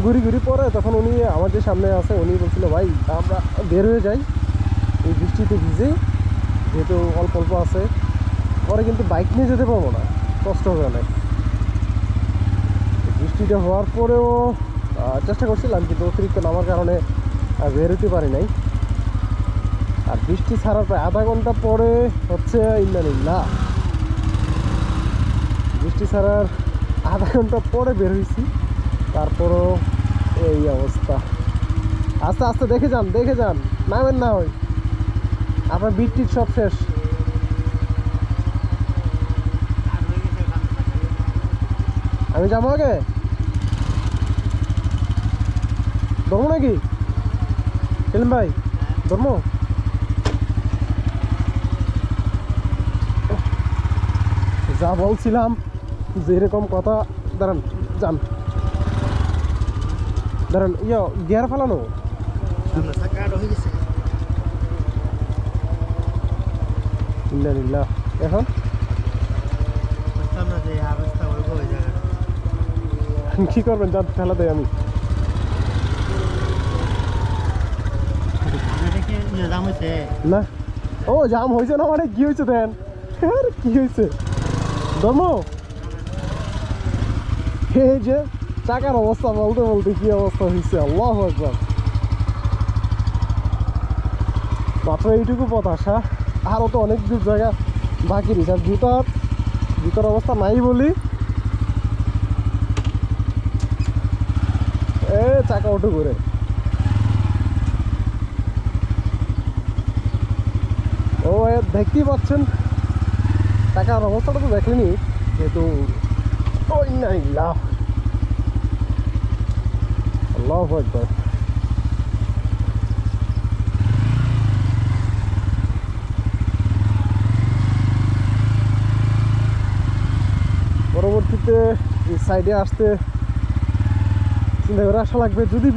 ঘুরি ঘুরি পরে তখন উনি আমার যে সামনে আছে উনি বলছিল ভাই আমরা বের হয়ে যাই এই বৃষ্টিতে ভিজেই, যেহেতু অল্প অল্প আছে, পরে কিন্তু বাইক নিয়ে যেতে পারবো না, কষ্ট হবে অনেক। বৃষ্টিটা হওয়ার পরেও চেষ্টা করছিলাম, কিন্তু অতিরিক্ত নামার কারণে বের হতে পারি নাই। আর বৃষ্টি ছাড়ার প্রায় আধা ঘন্টা পরে হচ্ছে ইন্নালিল্লাহ, বৃষ্টি ছাড়ার আধা ঘন্টা পরে বের হয়েছি, তারপরও এই অবস্থা। আস্তে আস্তে দেখে যান নামেন না, ওই আপনার বৃষ্টির সব শেষ। আমি যাবো আগে, ধর্ম নাকি সেলিম ভাই, ধর্ম যা বলছিলাম যে এরকম কথা। দাঁড়ান গিয়ার ফেলানো এখন কি করবেন, যান ফেলা দেয় আমি। না ও জাম হয়েছে না, মানে কি হয়েছে দেন, কি হয়েছে ধর্ম, এই যে চাকার অবস্থা বলতে বলতে কি অবস্থা হয়েছে, আল্লাহু আকবার। মাত্র এইটুকু পথ আসা, আরও তো অনেক দূর জায়গা বাকি রয়েছে। আর জুতার অবস্থা নাই বলি চাকা উঠে ঘুরে। ও দেখতেই পাচ্ছেন টাকার অবস্থাটা তো দেখলেনি, যেহেতু আল্লাহু আকবার। পরবর্তীতে এই সাইডে আসতে চিন্তা করে আসা লাগবে, যদি